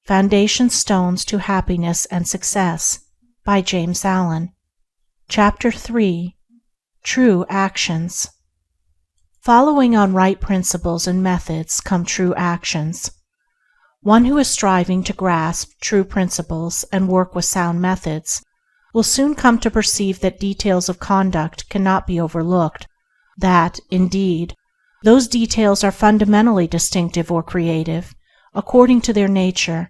Foundation Stones to Happiness and Success by James Allen. Chapter 3. True Actions. Following on right principles and methods come true actions. One who is striving to grasp true principles and work with sound methods will soon come to perceive that details of conduct cannot be overlooked, that, indeed, those details are fundamentally distinctive or creative, according to their nature,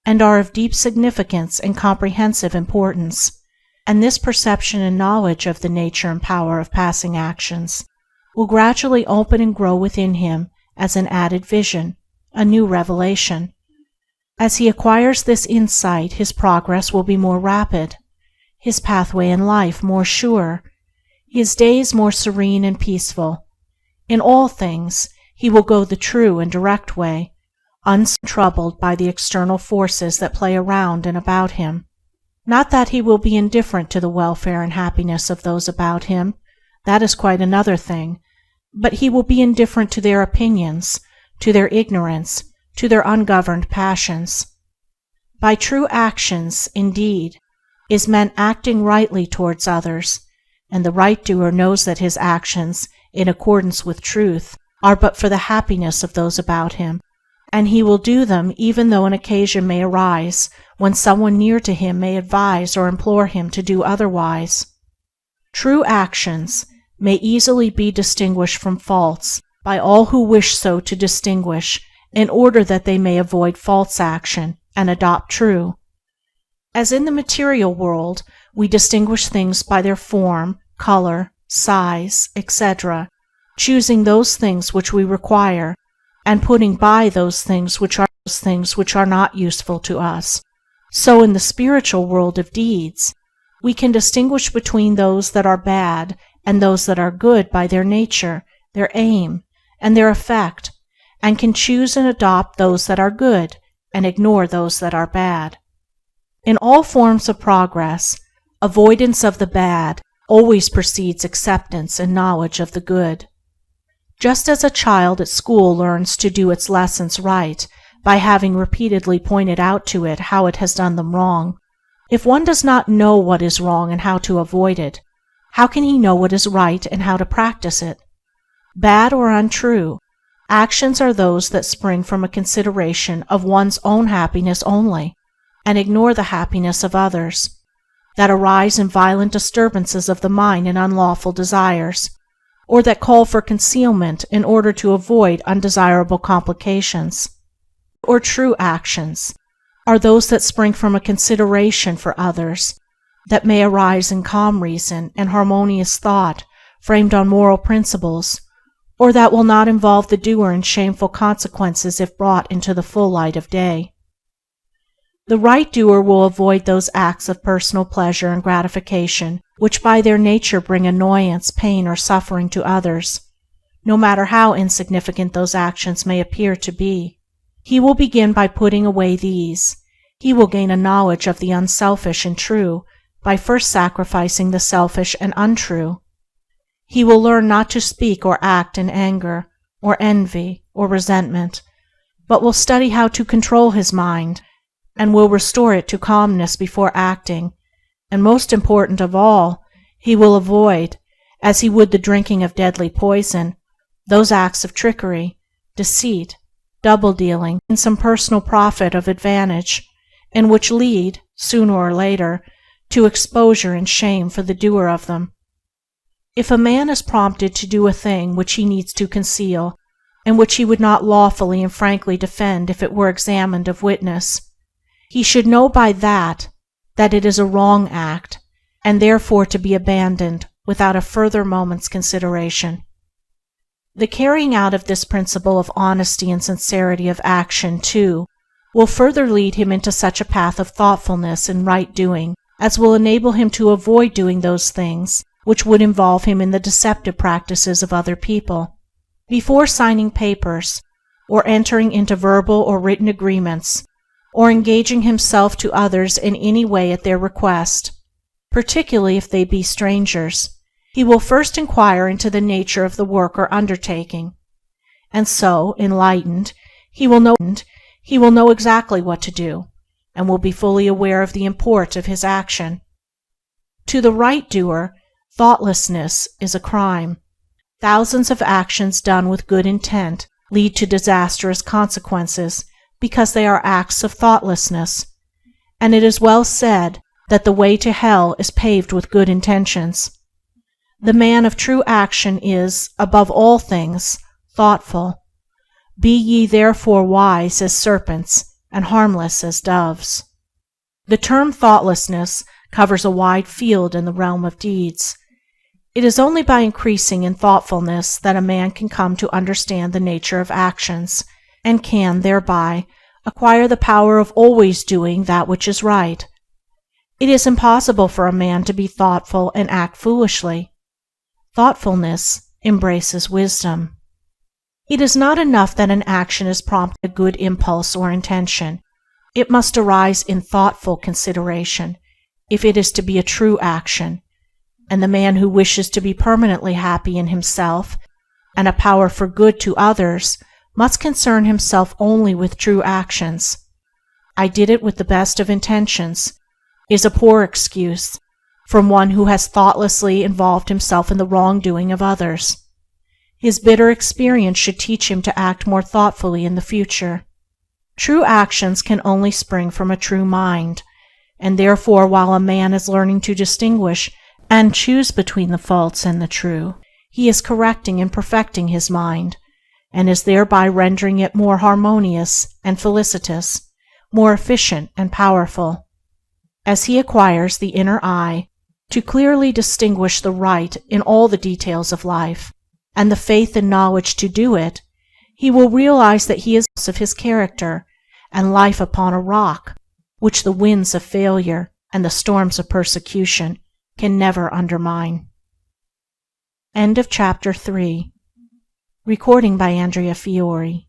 and are of deep significance and comprehensive importance, and this perception and knowledge of the nature and power of passing actions will gradually open and grow within him as an added vision, a new revelation. As he acquires this insight, his progress will be more rapid, his pathway in life more sure, his days more serene and peaceful. In all things he will go the true and direct way, untroubled by the external forces that play around and about him. Not that he will be indifferent to the welfare and happiness of those about him, that is quite another thing, but he will be indifferent to their opinions, to their ignorance, to their ungoverned passions. By true actions, indeed, is meant acting rightly towards others, and the right doer knows that his actions, in accordance with truth, are but for the happiness of those about him, and he will do them even though an occasion may arise when someone near to him may advise or implore him to do otherwise. True actions may easily be distinguished from false by all who wish so to distinguish, in order that they may avoid false action and adopt true. As in the material world we distinguish things by their form, color, size, etc., choosing those things which we require, and putting by those things which are not useful to us, so in the spiritual world of deeds we can distinguish between those that are bad and those that are good by their nature, their aim, and their effect, and can choose and adopt those that are good and ignore those that are bad. In all forms of progress, avoidance of the bad always precedes acceptance and knowledge of the good. Just as a child at school learns to do its lessons right by having repeatedly pointed out to it how it has done them wrong, if one does not know what is wrong and how to avoid it, how can he know what is right and how to practice it? Bad or untrue, actions are those that spring from a consideration of one's own happiness only, and ignore the happiness of others, that arise in violent disturbances of the mind and unlawful desires, or that call for concealment in order to avoid undesirable complications. Or true actions are those that spring from a consideration for others, that may arise in calm reason and harmonious thought framed on moral principles, or that will not involve the doer in shameful consequences if brought into the full light of day. The right doer will avoid those acts of personal pleasure and gratification which by their nature bring annoyance, pain, or suffering to others, no matter how insignificant those actions may appear to be. He will begin by putting away these. He will gain a knowledge of the unselfish and true by first sacrificing the selfish and untrue. He will learn not to speak or act in anger, or envy, or resentment, but will study how to control his mind, and will restore it to calmness before acting, and most important of all, he will avoid, as he would the drinking of deadly poison, those acts of trickery, deceit, double-dealing, and some personal profit of advantage, and which lead, sooner or later, to exposure and shame for the doer of them. If a man is prompted to do a thing which he needs to conceal, and which he would not lawfully and frankly defend if it were examined of witness, he should know by that it is a wrong act, and therefore to be abandoned without a further moment's consideration. The carrying out of this principle of honesty and sincerity of action, too, will further lead him into such a path of thoughtfulness and right doing as will enable him to avoid doing those things which would involve him in the deceptive practices of other people. Before signing papers, or entering into verbal or written agreements, or engaging himself to others in any way at their request, particularly if they be strangers, he will first inquire into the nature of the work or undertaking, and so, enlightened, he will know he will know exactly what to do, and will be fully aware of the import of his action. To the right doer, thoughtlessness is a crime. Thousands of actions done with good intent lead to disastrous consequences because they are acts of thoughtlessness, and it is well said that the way to hell is paved with good intentions. The man of true action is, above all things, thoughtful. Be ye therefore wise as serpents and harmless as doves. The term thoughtlessness covers a wide field in the realm of deeds. It is only by increasing in thoughtfulness that a man can come to understand the nature of actions, and can, thereby, acquire the power of always doing that which is right. It is impossible for a man to be thoughtful and act foolishly. Thoughtfulness embraces wisdom. It is not enough that an action is prompted by a good impulse or intention. It must arise in thoughtful consideration if it is to be a true action, and the man who wishes to be permanently happy in himself and a power for good to others must concern himself only with true actions. "I did it with the best of intentions" is a poor excuse from one who has thoughtlessly involved himself in the wrongdoing of others. His bitter experience should teach him to act more thoughtfully in the future. True actions can only spring from a true mind, and therefore while a man is learning to distinguish and choose between the false and the true, he is correcting and perfecting his mind, and is thereby rendering it more harmonious and felicitous, more efficient and powerful. As he acquires the inner eye to clearly distinguish the right in all the details of life, and the faith and knowledge to do it, he will realize that he is of his character and life upon a rock, which the winds of failure and the storms of persecution can never undermine. End of chapter 3. Recording by Andrea Fiore.